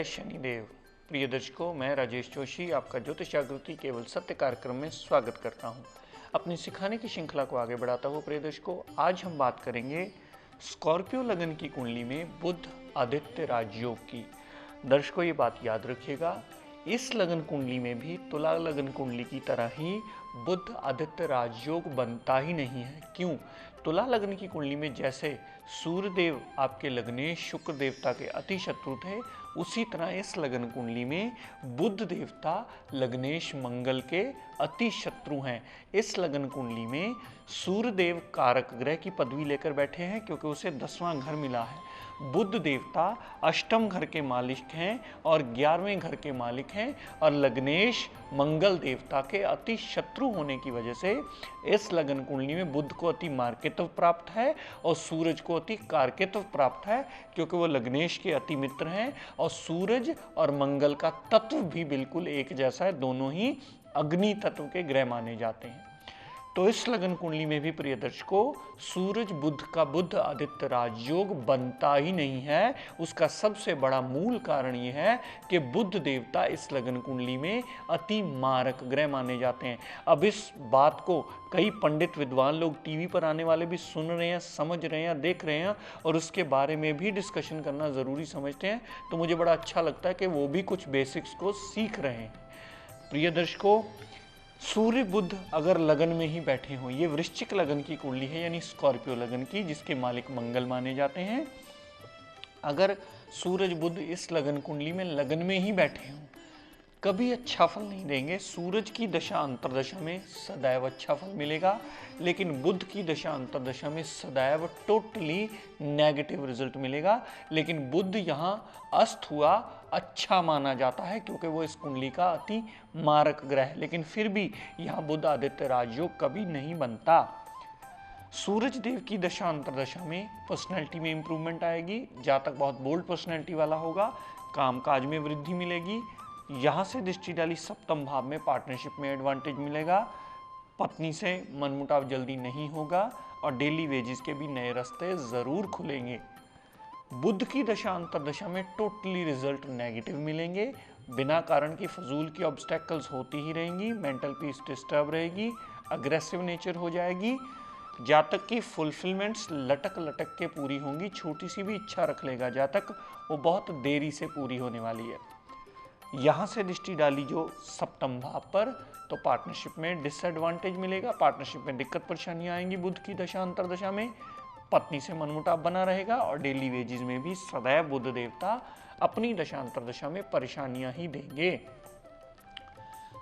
जय शनिदेव। प्रिय दर्शकों, मैं राजेश जोशी आपका ज्योतिष जागृति केवल सत्य कार्यक्रम में स्वागत करता हूं। अपनी सिखाने की श्रृंखला को आगे बढ़ाता हुआ प्रिय दर्शकों, आज हम बात करेंगे स्कॉर्पियो लगन की कुंडली में बुध आदित्य राजयोग की। दर्शकों, ये बात याद रखिएगा, इस लगन कुंडली में भी तुला लगन कुंडली की तरह ही बुध आदित्य राजयोग बनता ही नहीं है। क्यों? तुला लगन की कुंडली में जैसे सूर्यदेव आपके लग्नेश शुक्र देवता के अति शत्रु थे, उसी तरह इस लगन कुंडली में बुध देवता लग्नेश मंगल के अति शत्रु हैं। इस लगन कुंडली में सूर्यदेव कारक ग्रह की पदवी लेकर बैठे हैं, क्योंकि उसे 10वां घर मिला है। बुध देवता अष्टम घर के मालिक हैं और 11वें घर के मालिक हैं, और लग्नेश मंगल देवता के अति शत्रु होने की वजह से इस लगन कुंडली में बुध को अति मार्केत्व प्राप्त है और सूरज को अति कारकेत्व प्राप्त है, क्योंकि वो लग्नेश के अति मित्र हैं। और सूरज और मंगल का तत्व भी बिल्कुल एक जैसा है, दोनों ही अग्नि तत्व के ग्रह माने जाते हैं। तो इस लगन कुंडली में भी प्रिय दर्शकों, सूरज बुध का बुध आदित्य राजयोग बनता ही नहीं है। उसका सबसे बड़ा मूल कारण यह है कि बुध देवता इस लगन कुंडली में अति मारक ग्रह माने जाते हैं। अब इस बात को कई पंडित विद्वान लोग टीवी पर आने वाले भी सुन रहे हैं, समझ रहे हैं, देख रहे हैं, और उसके बारे में भी डिस्कशन करना ज़रूरी समझते हैं। तो मुझे बड़ा अच्छा लगता है कि वो भी कुछ बेसिक्स को सीख रहे हैं। प्रिय दर्शकों, सूर्य बुध अगर लगन में ही बैठे हों, ये वृश्चिक लगन की कुंडली है, यानी स्कॉर्पियो लगन की, जिसके मालिक मंगल माने जाते हैं। अगर सूरज बुध इस लगन कुंडली में लगन में ही बैठे हों, कभी अच्छा फल नहीं देंगे। सूरज की दशा अंतरदशा में सदैव अच्छा फल मिलेगा, लेकिन बुध की दशा अंतरदशा में सदैव टोटली नेगेटिव रिजल्ट मिलेगा। लेकिन बुध यहाँ अस्त हुआ अच्छा माना जाता है, क्योंकि वो इस कुंडली का अति मारक ग्रह है, लेकिन फिर भी यहाँ बुध आदित्य राजयोग कभी नहीं बनता। सूरज देव की दशा अंतरदशा में पर्सनैलिटी में इंप्रूवमेंट आएगी, जातक बहुत बोल्ड पर्सनैलिटी वाला होगा, कामकाज में वृद्धि मिलेगी। यहाँ से दृष्टि डाली सप्तम भाव में पार्टनरशिप में एडवांटेज मिलेगा, पत्नी से मनमुटाव जल्दी नहीं होगा, और डेली वेजेस के भी नए रास्ते जरूर खुलेंगे। बुध की दशा अंतरदशा में टोटली रिजल्ट नेगेटिव मिलेंगे, बिना कारण की फजूल की ऑब्स्टेकल्स होती ही रहेंगी, मेंटल पीस डिस्टर्ब रहेगी, अग्रेसिव नेचर हो जाएगी, जातक की फुलफिलमेंट्स लटक लटक के पूरी होंगी। छोटी सी भी इच्छा रख लेगा जातक, वो बहुत देरी से पूरी होने वाली है। यहाँ से दृष्टि डाली जो सप्तम भाव पर, तो पार्टनरशिप में डिसएडवांटेज मिलेगा, पार्टनरशिप में दिक्कत परेशानियां आएंगी। बुध की दशा अंतरदशा में पत्नी से मनमुटाव बना रहेगा, और डेली वेजेस में भी सदैव बुध देवता अपनी दशा अंतरदशा में परेशानियां ही देंगे।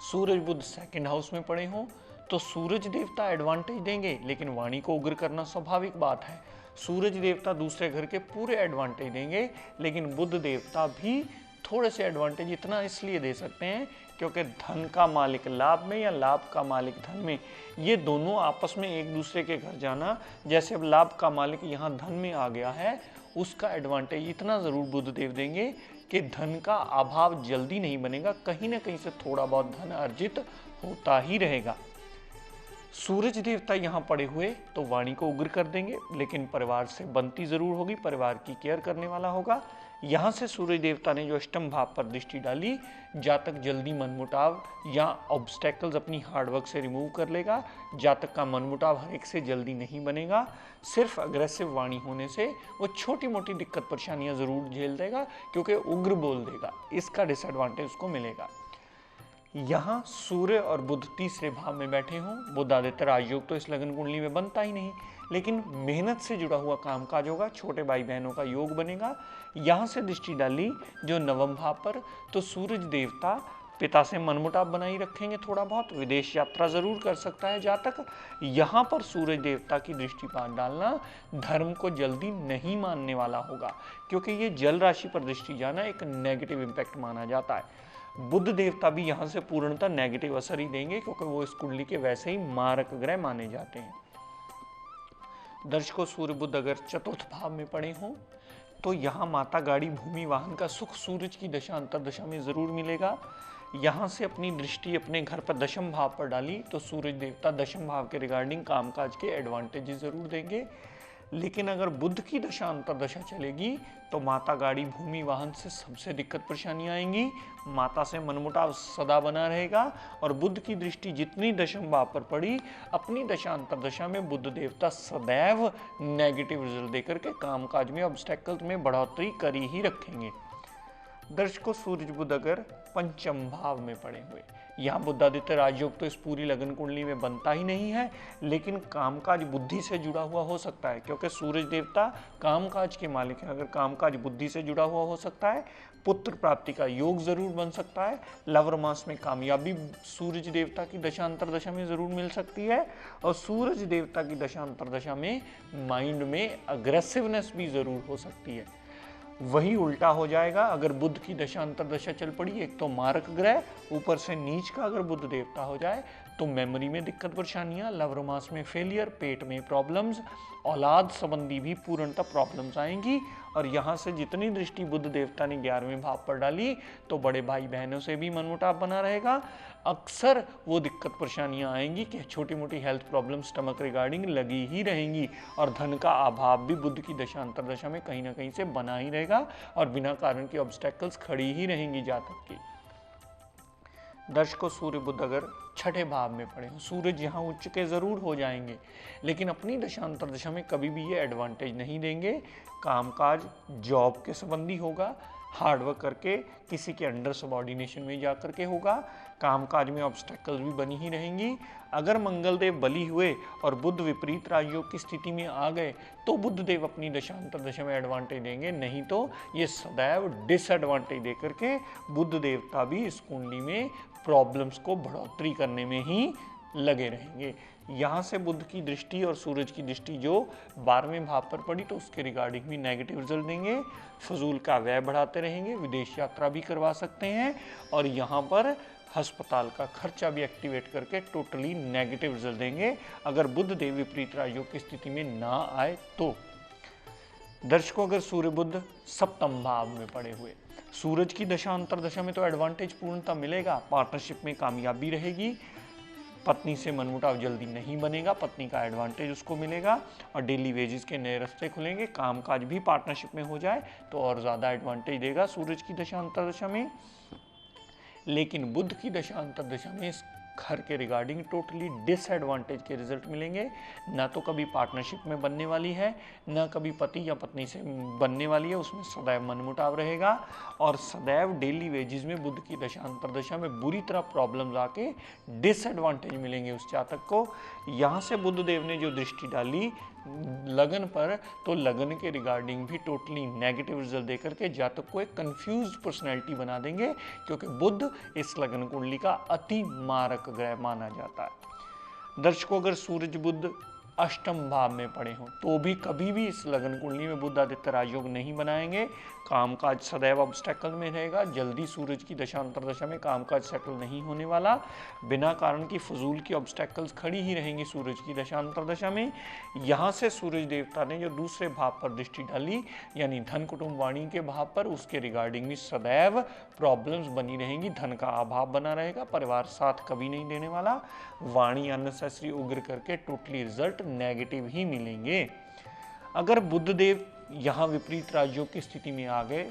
सूरज बुध सेकंड हाउस में पड़े हों तो सूरज देवता एडवांटेज देंगे, लेकिन वाणी को उग्र करना स्वाभाविक बात है। सूरज देवता दूसरे घर के पूरे एडवांटेज देंगे, लेकिन बुध देवता भी थोड़े से एडवांटेज इतना इसलिए दे सकते हैं क्योंकि धन का मालिक लाभ में या लाभ का मालिक धन में, ये दोनों आपस में एक दूसरे के घर जाना, जैसे अब लाभ का मालिक यहाँ धन में आ गया है, उसका एडवांटेज इतना ज़रूर बुध देव देंगे कि धन का अभाव जल्दी नहीं बनेगा, कहीं ना कहीं से थोड़ा बहुत धन अर्जित होता ही रहेगा। सूरज देवता यहाँ पड़े हुए तो वाणी को उग्र कर देंगे, लेकिन परिवार से बनती जरूर होगी, परिवार की केयर करने वाला होगा। यहाँ से सूरज देवता ने जो अष्टम भाव पर दृष्टि डाली, जातक जल्दी मनमुटाव या ऑब्स्टेकल्स अपनी हार्डवर्क से रिमूव कर लेगा। जातक का मनमुटाव हर एक से जल्दी नहीं बनेगा, सिर्फ अग्रेसिव वाणी होने से वो छोटी मोटी दिक्कत परेशानियां जरूर झेल देगा, क्योंकि उग्र बोल देगा, इसका डिसएडवांटेज उसको मिलेगा। यहाँ सूर्य और बुध तीसरे भाव में बैठे हों, बुध आदित्य राजयोग तो इस लगन कुंडली में बनता ही नहीं, लेकिन मेहनत से जुड़ा हुआ कामकाज होगा, छोटे भाई बहनों का योग बनेगा। यहाँ से दृष्टि डाली जो नवम भाव पर, तो सूरज देवता पिता से मनमुटाव बनाई रखेंगे, थोड़ा बहुत विदेश यात्रा जरूर कर सकता है जातक। यहाँ पर सूरज देवता की दृष्टिपात डालना धर्म को जल्दी नहीं मानने वाला होगा, क्योंकि ये जल राशि पर दृष्टि जाना एक नेगेटिव इम्पैक्ट माना जाता है। बुध देवता भी यहाँ से पूर्णतः नेगेटिव असर ही देंगे, क्योंकि वो इस कुंडली के वैसे ही मारक ग्रह माने जाते हैं। दर्शकों, सूर्य बुध अगर चतुर्थ भाव में पड़े हों तो यहाँ माता, गाड़ी, भूमि, वाहन का सुख सूरज की दशा अंतरदशा में जरूर मिलेगा। यहाँ से अपनी दृष्टि अपने घर पर दशम भाव पर डाली तो सूरज देवता दशम भाव के रिगार्डिंग कामकाज के एडवांटेजेस जरूर देंगे। लेकिन अगर बुध की दशा अंतर्दशा चलेगी तो माता गाड़ी भूमि वाहन से सबसे दिक्कत परेशानियां आएंगी, माता से मनमुटाव सदा बना रहेगा। और बुध की दृष्टि जितनी दशम भाव पर पड़ी, अपनी दशा अंतर्दशा में बुध देवता सदैव नेगेटिव रिजल्ट देकर के कामकाज में ऑब्स्टेकल्स में बढ़ोतरी कर ही रखेंगे। दर्शकों, सूर्य बुध अगर पंचम भाव में पड़े हुए, यहाँ बुधादित्य राजयोग तो इस पूरी लगन कुंडली में बनता ही नहीं है, लेकिन कामकाज बुद्धि से जुड़ा हुआ हो सकता है, क्योंकि सूरज देवता कामकाज के मालिक हैं। अगर कामकाज बुद्धि से जुड़ा हुआ हो सकता है, पुत्र प्राप्ति का योग जरूर बन सकता है, लवर मास में कामयाबी सूरज देवता की दशा अंतर्दशा में जरूर मिल सकती है, और सूरज देवता की दशा अंतर्दशा में माइंड में अग्रेसिवनेस भी जरूर हो सकती है। वही उल्टा हो जाएगा अगर बुध की दशा अंतर्दशा चल पड़ी, एक तो मारक ग्रह, ऊपर से नीच का अगर बुध देवता हो जाए तो मेमोरी में दिक्कत परेशानियां, लव रोमांस में फेलियर, पेट में प्रॉब्लम्स, औलाद संबंधी भी पूर्णतः प्रॉब्लम्स आएंगी। और यहाँ से जितनी दृष्टि बुध देवता ने 11वें भाव पर डाली तो बड़े भाई बहनों से भी मनमुटाव बना रहेगा। अक्सर वो दिक्कत परेशानियां आएंगी कि छोटी मोटी हेल्थ प्रॉब्लम स्टमक रिगार्डिंग लगी ही रहेंगी, और धन का अभाव भी बुध की दशा अंतर्दशा में कहीं ना कहीं से बना ही रहेगा, और बिना कारण के ऑब्स्टेकल्स खड़ी ही रहेंगी जातक की। दर्शकों, सूर्य बुध अगर छठे भाव में पड़े हो, सूरज यहाँ उच्च के जरूर हो जाएंगे, लेकिन अपनी दशा अंतर्दशा में कभी भी ये एडवांटेज नहीं देंगे। कामकाज जॉब के संबंधी होगा, हार्डवर्क करके किसी के अंडर सबॉर्डिनेशन में जा करके होगा, कामकाज में ऑब्स्टेकल्स भी बनी ही रहेंगी। अगर मंगलदेव बली हुए और बुध विपरीत राजयोग की स्थिति में आ गए तो बुध देव अपनी दशा अंतर्दशा में एडवांटेज देंगे, नहीं तो ये सदैव डिसएडवांटेज देकर के बुध देवता भी इस कुंडली में प्रॉब्लम्स को बढ़ोतरी करने में ही लगे रहेंगे। यहाँ से बुध की दृष्टि और सूरज की दृष्टि जो 12वें भाव पर पड़ी तो उसके रिगार्डिंग भी नेगेटिव रिजल्ट देंगे, फजूल का व्यय बढ़ाते रहेंगे, विदेश यात्रा भी करवा सकते हैं, और यहाँ पर अस्पताल का खर्चा भी एक्टिवेट करके टोटली नेगेटिव रिजल्ट देंगे अगर बुध देव विपरीत राजयोग की स्थिति में ना आए तो। दर्शकों, अगर सूर्य बुध सप्तम भाव में पड़े हुए, सूरज की दशा अंतर्दशा में तो एडवांटेज पूर्णतः मिलेगा, पार्टनरशिप में कामयाबी रहेगी, पत्नी से मनमुटाव जल्दी नहीं बनेगा, पत्नी का एडवांटेज उसको मिलेगा, और डेली वेजेस के नए रास्ते खुलेंगे, कामकाज भी पार्टनरशिप में हो जाए तो और ज़्यादा एडवांटेज देगा सूरज की दशा अंतर्दशा में। लेकिन बुध की दशा अंतर्दशा में इस घर के रिगार्डिंग टोटली डिसएडवांटेज के रिजल्ट मिलेंगे। ना तो कभी पार्टनरशिप में बनने वाली है, ना कभी पति या पत्नी से बनने वाली है, उसमें सदैव मनमुटाव रहेगा, और सदैव डेली वेजेस में बुध की दशा अंतर्दशा में बुरी तरह प्रॉब्लम्स आके डिसएडवांटेज मिलेंगे उस जातक को। यहाँ से बुध देव ने जो दृष्टि डाली लगन पर, तो लगन के रिगार्डिंग भी टोटली नेगेटिव रिजल्ट देकर के जातक को एक कंफ्यूज पर्सनैलिटी बना देंगे, क्योंकि बुध इस लगन कुंडली का अति मारक ग्रह माना जाता है। दर्शकों, अगर सूरज बुध अष्टम भाव में पड़े हों तो भी कभी भी इस लगन कुंडली में बुध आदित्य राजयोग नहीं बनाएंगे, कामकाज सदैव ऑब्स्टेकल में रहेगा, जल्दी सूरज की दशा अंतर्दशा में कामकाज सेटल नहीं होने वाला, बिना कारण की फजूल की ऑब्स्टेकल्स खड़ी ही रहेंगी सूरज की दशा अंतर्दशा में। यहाँ से सूरज देवता ने जो दूसरे भाव पर दृष्टि डाली, यानी धन कुटुंब वाणी के भाव पर, उसके रिगार्डिंग भी सदैव प्रॉब्लम्स बनी रहेंगी, धन का अभाव बना रहेगा, परिवार साथ कभी नहीं देने वाला, वाणी अननेसेसरी उग्र करके टोटली रिजल्ट नेगेटिव ही मिलेंगे। अगर बुध देव यहाँ विपरीत राजयोग की स्थिति में आ गए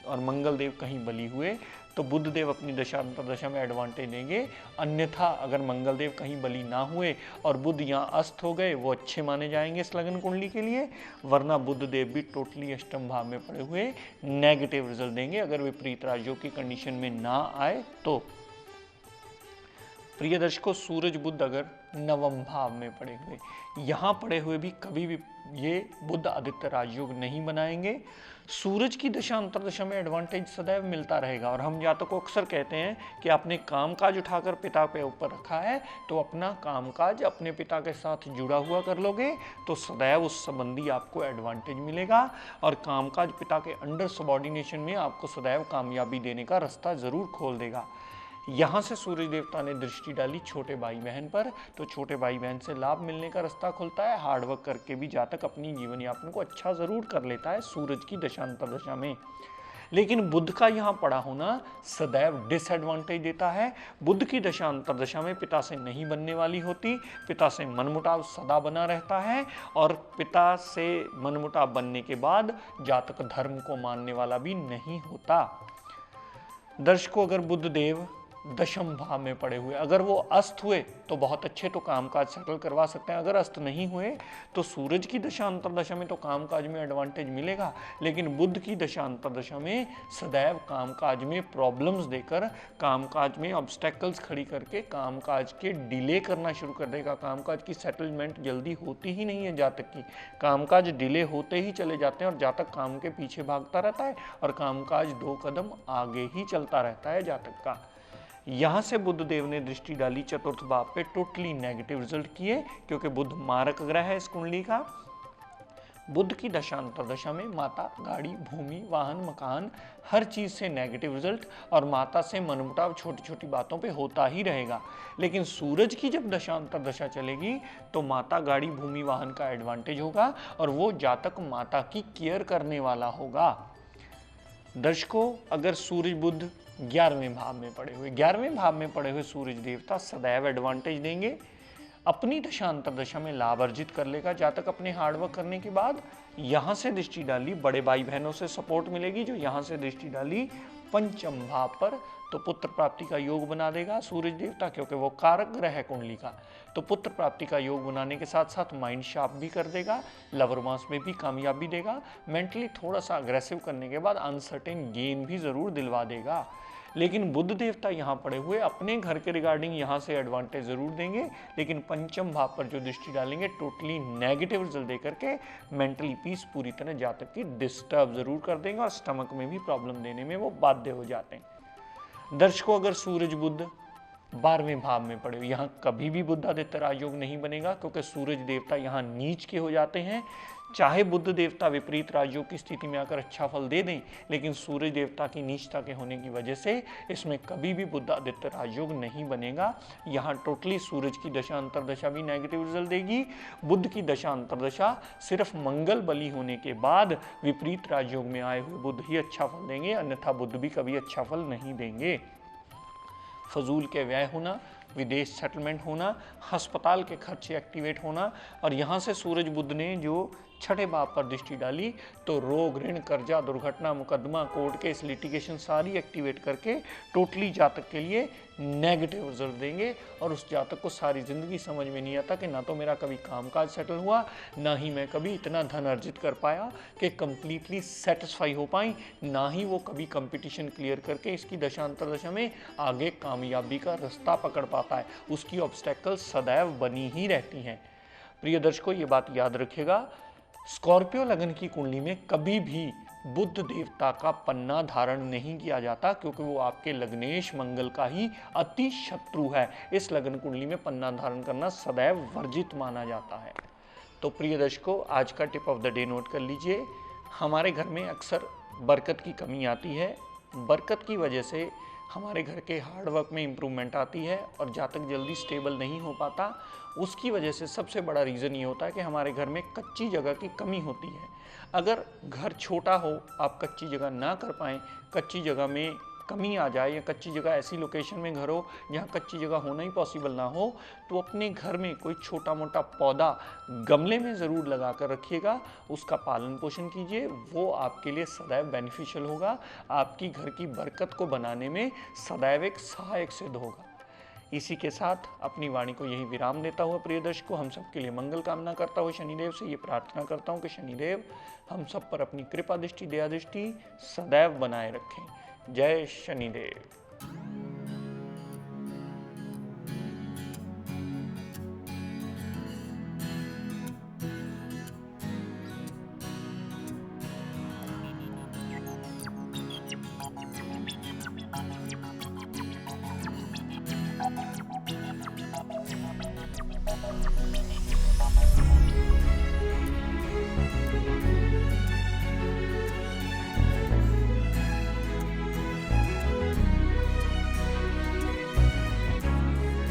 और मंगल देव कहीं बली हुए तो बुध देव अपनी दशा अंतर्दशा में एडवांटेज देंगे। अन्यथा अगर मंगल देव कहीं बली ना हुए और बुध यहाँ अस्त हो गए, वो अच्छे माने जाएंगे इस लगन कुंडली के लिए, वरना बुध देव भी टोटली अष्टम भाव में पड़े हुए नेगेटिव रिजल्ट देंगे अगर विपरीत राजयोग की कंडीशन में ना आए तो। प्रिय दर्शकों, सूरज बुध अगर नवम भाव में पड़े हुए, यहाँ पड़े हुए भी कभी भी ये बुध आदित्य राजयोग नहीं बनाएंगे। सूरज की दशा अंतर्दशा में एडवांटेज सदैव मिलता रहेगा, और हम जातकों को अक्सर कहते हैं कि आपने कामकाज उठाकर पिता के ऊपर रखा है तो अपना कामकाज अपने पिता के साथ जुड़ा हुआ कर लोगे तो सदैव उस संबंधी आपको एडवांटेज मिलेगा, और कामकाज पिता के अंडर सबॉर्डिनेशन में आपको सदैव कामयाबी देने का रास्ता जरूर खोल देगा। यहाँ से सूर्य देवता ने दृष्टि डाली छोटे भाई बहन पर, तो छोटे भाई बहन से लाभ मिलने का रास्ता खुलता है, हार्डवर्क करके भी जातक अपनी जीवन यापन को अच्छा जरूर कर लेता है सूरज की दशा अंतर्दशा में। लेकिन बुध का यहाँ पड़ा होना सदैव डिसएडवांटेज देता है। बुध की दशा अंतर्दशा में पिता से नहीं बनने वाली होती, पिता से मनमुटाव सदा बना रहता है और पिता से मनमुटाव बनने के बाद जातक धर्म को मानने वाला भी नहीं होता। दर्शकों, अगर बुध देव दशम भाव में पड़े हुए, अगर वो अस्त हुए तो बहुत अच्छे, तो कामकाज सेटल करवा सकते हैं। अगर अस्त नहीं हुए तो सूरज की दशा अंतर्दशा में तो कामकाज में एडवांटेज मिलेगा, लेकिन बुध की दशा अंतर्दशा में सदैव कामकाज में प्रॉब्लम्स देकर, कामकाज में ऑब्स्टेकल्स खड़ी करके कामकाज के डिले करना शुरू कर देगा। कामकाज की सेटलमेंट जल्दी होती ही नहीं है जातक की, कामकाज डिले होते ही चले जाते हैं और जातक काम के पीछे भागता रहता है और कामकाज 2 कदम आगे ही चलता रहता है जातक का। यहां से बुध देव ने दृष्टि डाली चतुर्थ भाव पे, टोटली नेगेटिव रिजल्ट किए, क्योंकि बुध मारक ग्रह है इस कुंडली का। बुध की दशा अंतर्दशा में माता, गाड़ी, भूमि, वाहन, मकान, हर चीज से नेगेटिव रिजल्ट और माता से मनमुटाव छोटी छोटी बातों पे होता ही रहेगा। लेकिन सूरज की जब दशा अंतर्दशा चलेगी तो माता, गाड़ी, भूमि, वाहन का एडवांटेज होगा और वो जातक माता की केयर करने वाला होगा। दर्शकों, अगर सूरज बुध 11वें भाव में पड़े हुए, 11वें भाव में पड़े हुए सूरज देवता सदैव एडवांटेज देंगे। अपनी दशा अंतर्दशा में लाभ अर्जित कर लेगा जातक अपने हार्डवर्क करने के बाद। यहां से दृष्टि डाली, बड़े भाई बहनों से सपोर्ट मिलेगी। जो यहां से दृष्टि डाली पंचम भाव पर, तो पुत्र प्राप्ति का योग बना देगा सूरज देवता, क्योंकि वो कारक ग्रह है कुंडली का। तो पुत्र प्राप्ति का योग बनाने के साथ साथ माइंड शार्प भी कर देगा, लव रोमांस में भी कामयाबी देगा, मेंटली थोड़ा सा अग्रेसिव करने के बाद अनसर्टेन गेन भी जरूर दिलवा देगा। लेकिन बुध देवता यहाँ पड़े हुए अपने घर के रिगार्डिंग यहाँ से एडवांटेज जरूर देंगे, लेकिन पंचम भाव पर जो दृष्टि डालेंगे टोटली नेगेटिव रिजल्ट देकर के मेंटली पीस पूरी तरह जातक की डिस्टर्ब जरूर कर देंगे और स्टमक में भी प्रॉब्लम देने में वो बाध्य हो जाते हैं। दर्शकों, अगर सूरज बुध 12वें भाव में पड़े, यहाँ कभी भी बुधादित्य राजयोग नहीं बनेगा, क्योंकि सूरज देवता यहाँ नीच के हो जाते हैं। चाहे बुध देवता विपरीत राजयोग की स्थिति में आकर अच्छा फल दे दें, लेकिन सूरज देवता की नीचता के होने की वजह से इसमें कभी भी बुधादित्य राजयोग नहीं बनेगा। यहाँ टोटली सूरज की दशा अंतर्दशा भी नेगेटिव रिजल्ट देगी। बुध की दशा अंतर्दशा सिर्फ मंगल बली होने के बाद विपरीत राजयोग में आए हुए बुध ही अच्छा फल देंगे, अन्यथा बुध भी कभी अच्छा फल नहीं देंगे। फजूल के व्यय होना, विदेश सेटलमेंट होना, अस्पताल के खर्चे एक्टिवेट होना, और यहाँ से सूरज बुध ने जो छठे भाव पर दृष्टि डाली तो रोग, ऋण, कर्जा, दुर्घटना, मुकदमा, कोर्ट केस, लिटिगेशन सारी एक्टिवेट करके टोटली जातक के लिए नेगेटिव रिजल्ट देंगे। और उस जातक को सारी जिंदगी समझ में नहीं आता कि ना तो मेरा कभी कामकाज सेटल हुआ, ना ही मैं कभी इतना धन अर्जित कर पाया कि कंप्लीटली सेटिस्फाई हो पाई, ना ही वो कभी कंपटीशन क्लियर करके इसकी दशा अंतर्दशा में आगे कामयाबी का रास्ता पकड़ पाता है। उसकी ऑब्स्टेकल सदैव बनी ही रहती हैं। प्रिय दर्शकों, ये बात याद रखिएगा, स्कॉर्पियो लगन की कुंडली में कभी भी बुध देवता का पन्ना धारण नहीं किया जाता, क्योंकि वो आपके लग्नेश मंगल का ही अति शत्रु है। इस लगन कुंडली में पन्ना धारण करना सदैव वर्जित माना जाता है। तो प्रिय दर्शकों, आज का tip of the day note कर लीजिए। हमारे घर में अक्सर बरकत की कमी आती है। बरकत की वजह से हमारे घर के हार्डवर्क में इम्प्रूवमेंट आती है और जातक जल्दी स्टेबल नहीं हो पाता। उसकी वजह से सबसे बड़ा रीज़न ये होता है कि हमारे घर में कच्ची जगह की कमी होती है। अगर घर छोटा हो, आप कच्ची जगह ना कर पाएँ, कच्ची जगह में कमी आ जाए या कच्ची जगह ऐसी लोकेशन में घर हो जहाँ कच्ची जगह होना ही पॉसिबल ना हो, तो अपने घर में कोई छोटा मोटा पौधा गमले में ज़रूर लगा कर रखिएगा, उसका पालन पोषण कीजिए। वो आपके लिए सदैव बेनिफिशियल होगा, आपकी घर की बरकत को बनाने में सदैव एक सहायक सिद्ध होगा। इसी के साथ अपनी वाणी को यही विराम देता हुआ प्रिय दर्शकों, हम सबके लिए मंगल कामना करता हुआ शनिदेव से ये प्रार्थना करता हूँ कि शनिदेव हम सब पर अपनी कृपा दृष्टि, दया दृष्टि सदैव बनाए रखें। जय शनिदेव।